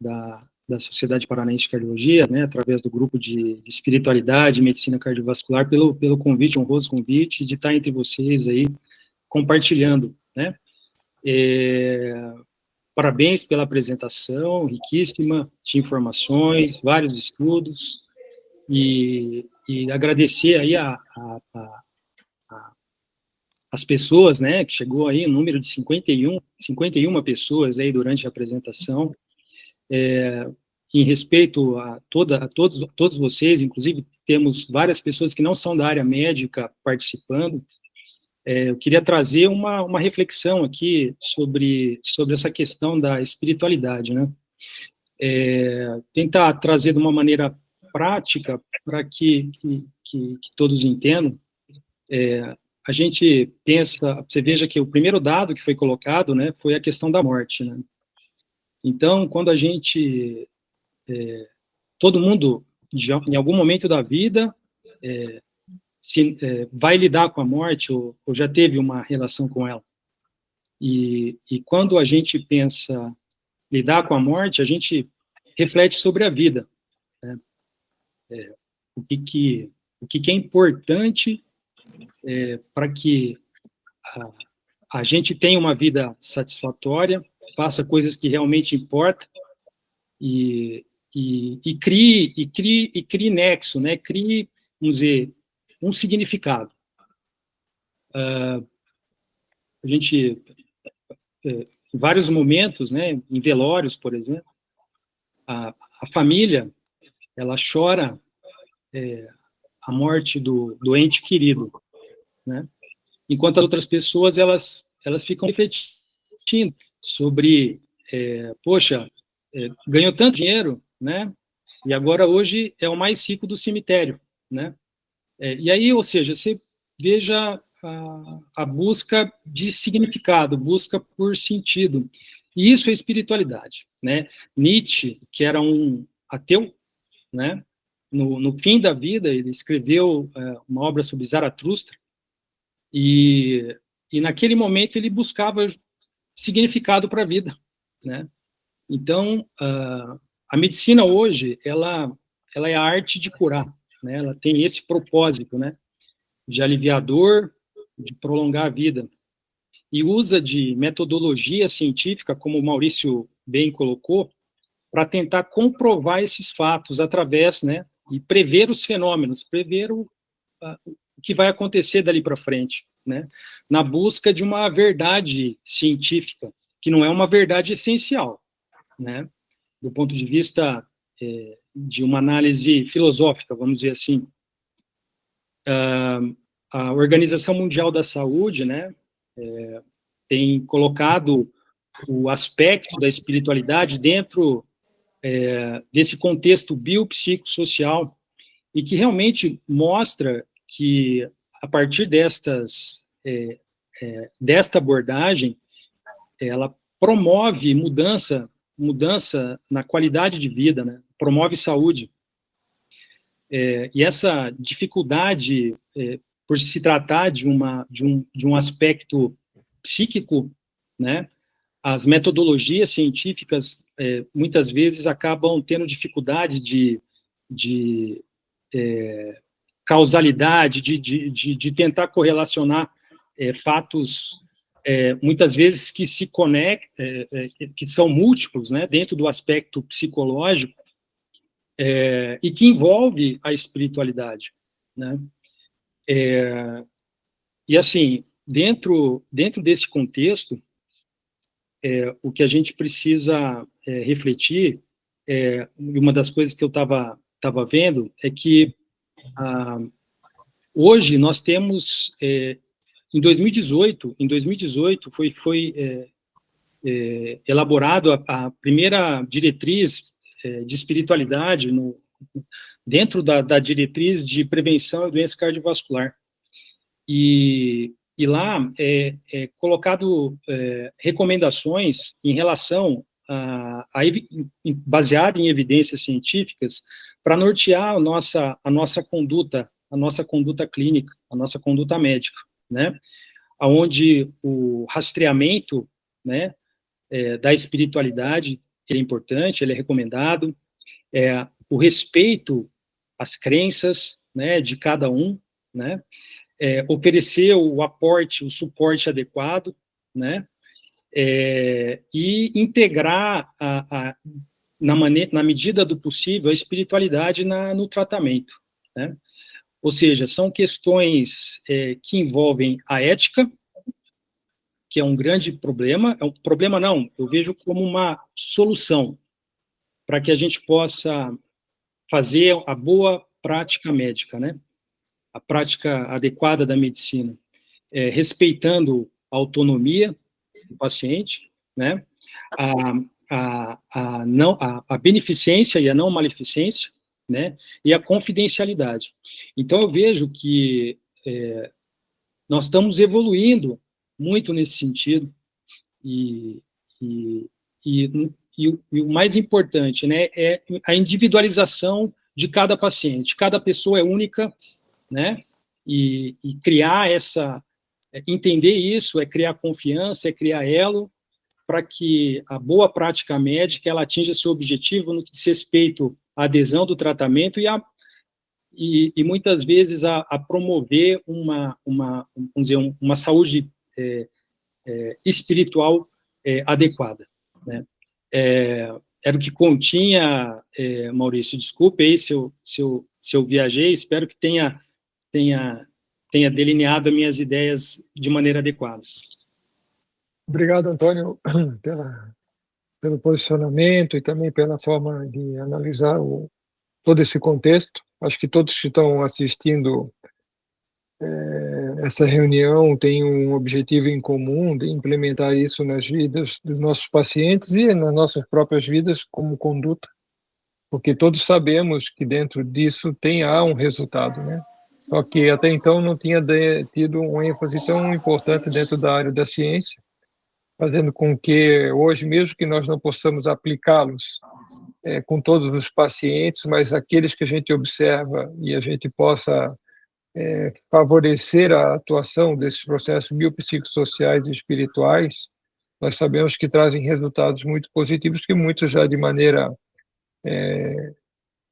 da Sociedade Paranaense de Cardiologia, né, através do grupo de espiritualidade e medicina cardiovascular, pelo convite, honroso convite, de estar entre vocês aí, compartilhando, né. Parabéns pela apresentação, riquíssima de informações, vários estudos, e agradecer aí as pessoas, né, que chegou aí um número de 51 pessoas aí durante a apresentação, em respeito a todos vocês, inclusive temos várias pessoas que não são da área médica participando. Eu queria trazer uma reflexão aqui sobre essa questão da espiritualidade, né, tentar trazer de uma maneira prática para que todos entendam. A gente pensa, você veja que o primeiro dado que foi colocado, né, foi a questão da morte, né? Então, quando a gente, todo mundo, em algum momento da vida, vai lidar com a morte, ou já teve uma relação com ela. E quando a gente pensa lidar com a morte, a gente reflete sobre a vida, né? O que é importante para que a gente tenha uma vida satisfatória, faça coisas que realmente importam e crie nexo, né? Crie, vamos dizer, um significado. A gente, em vários momentos, né, em velórios, por exemplo, a família, ela chora a morte do ente querido, né? Enquanto as outras pessoas, elas ficam refletindo sobre, poxa, ganhou tanto dinheiro, né? E agora hoje é o mais rico do cemitério, né? E aí, ou seja, você veja a busca de significado, busca por sentido. E isso é espiritualidade, né? Nietzsche, que era um ateu, né? No fim da vida, ele escreveu uma obra sobre Zaratustra, e naquele momento ele buscava significado para a vida, né? Então, a medicina hoje, ela é a arte de curar, né? Ela tem esse propósito, né? De aliviar a dor, de prolongar a vida. E usa de metodologia científica, como o Maurício bem colocou, para tentar comprovar esses fatos através, né? E prever os fenômenos, prever o que vai acontecer dali para frente, né? Na busca de uma verdade científica, que não é uma verdade essencial, né? Do ponto de vista de uma análise filosófica, vamos dizer assim. A Organização Mundial da Saúde, né, tem colocado o aspecto da espiritualidade dentro desse contexto biopsicossocial, e que realmente mostra que, a partir desta abordagem, ela promove mudança na qualidade de vida, né? Promove saúde. E essa dificuldade, por se tratar de um aspecto psíquico, né? As metodologias científicas, muitas vezes, acabam tendo dificuldade de causalidade, de tentar correlacionar fatos muitas vezes que se conectam, que são múltiplos, né, dentro do aspecto psicológico, e que envolve a espiritualidade, né? E assim, dentro desse contexto, o que a gente precisa refletir, uma das coisas que eu estava vendo é que hoje nós temos, em 2018 foi elaborado a primeira diretriz de espiritualidade dentro da diretriz de prevenção de doença cardiovascular. E lá é colocado recomendações em relação baseado em evidências científicas para nortear a nossa conduta clínica, a nossa conduta médica, né? Onde o rastreamento, né, da espiritualidade ele é importante, ele é recomendado, o respeito às crenças, né, de cada um, né? Oferecer o aporte, o suporte adequado, né? E integrar na medida do possível a espiritualidade no tratamento, né? Ou seja, são questões que envolvem a ética, que é um grande problema, eu vejo como uma solução para que a gente possa fazer a boa prática médica, né? A prática adequada da medicina, respeitando a autonomia do paciente, né? A beneficência e a não maleficência, né? E a confidencialidade. Então, eu vejo que nós estamos evoluindo muito nesse sentido, e o mais importante, né, é a individualização de cada paciente. Cada pessoa é única, né, e criar entender isso, criar confiança, criar elo, para que a boa prática médica, ela atinja seu objetivo no que diz respeito à adesão do tratamento e muitas vezes a promover vamos dizer, uma saúde espiritual adequada, né? Era o que continha, Maurício, desculpe aí se eu viajei, espero que tenha delineado as minhas ideias de maneira adequada. Obrigado, Antônio, pelo posicionamento e também pela forma de analisar todo esse contexto. Acho que todos que estão assistindo essa reunião têm um objetivo em comum de implementar isso nas vidas dos nossos pacientes e nas nossas próprias vidas como conduta, porque todos sabemos que dentro disso há um resultado, né? Só que até então não tinha tido um ênfase tão importante dentro da área da ciência, fazendo com que hoje, mesmo que nós não possamos aplicá-los com todos os pacientes, mas aqueles que a gente observa e a gente possa favorecer a atuação desses processos biopsicossociais e espirituais, nós sabemos que trazem resultados muito positivos, que muitos já de maneira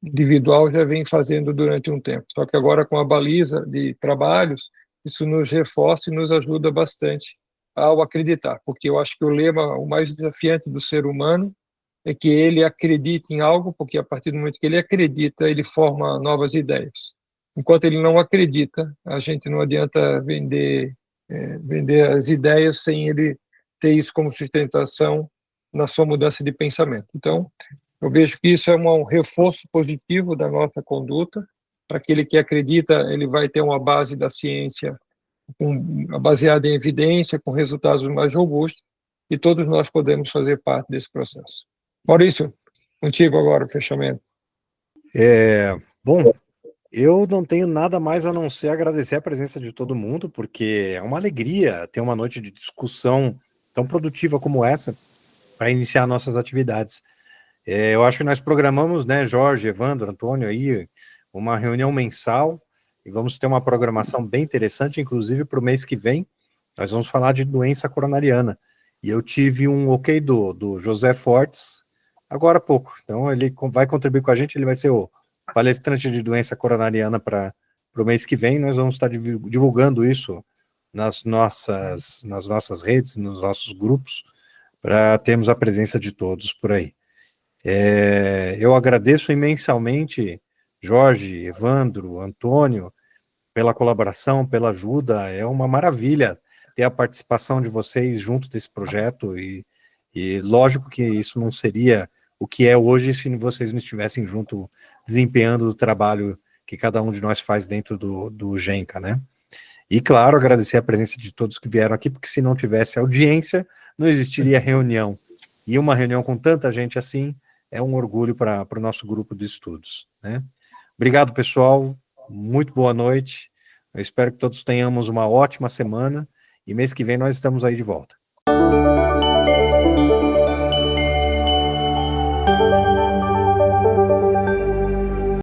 individual já vem fazendo durante um tempo. Só que agora, com a baliza de trabalhos, isso nos reforça e nos ajuda bastante ao acreditar, porque eu acho que o mais desafiante do ser humano é que ele acredite em algo, porque a partir do momento que ele acredita, ele forma novas ideias. Enquanto ele não acredita, a gente não adianta vender as ideias sem ele ter isso como sustentação na sua mudança de pensamento. Então, eu vejo que isso é um reforço positivo da nossa conduta. Para aquele que acredita, ele vai ter uma base da ciência baseada em evidência, com resultados mais robustos, e todos nós podemos fazer parte desse processo. Maurício, contigo agora o fechamento. Bom, eu não tenho nada mais a não ser agradecer a presença de todo mundo, porque é uma alegria ter uma noite de discussão tão produtiva como essa para iniciar nossas atividades. Eu acho que nós programamos, né, Jorge, Evandro, Antônio, aí, uma reunião mensal, e vamos ter uma programação bem interessante, inclusive para o mês que vem, nós vamos falar de doença coronariana. E eu tive um ok do José Fortes agora há pouco, então ele vai contribuir com a gente, ele vai ser o palestrante de doença coronariana para o mês que vem. Nós vamos estar divulgando isso nas nossas redes, nos nossos grupos, para termos a presença de todos por aí. Eu agradeço imensamente, Jorge, Evandro, Antônio, pela colaboração, pela ajuda. É uma maravilha ter a participação de vocês junto desse projeto, e lógico que isso não seria o que é hoje se vocês não estivessem junto desempenhando o trabalho que cada um de nós faz dentro do Genca, né? E, claro, agradecer a presença de todos que vieram aqui, porque se não tivesse audiência, não existiria reunião. E uma reunião com tanta gente assim é um orgulho para o nosso grupo de estudos, né? Obrigado, pessoal. Muito boa noite. Eu espero que todos tenhamos uma ótima semana. E mês que vem nós estamos aí de volta.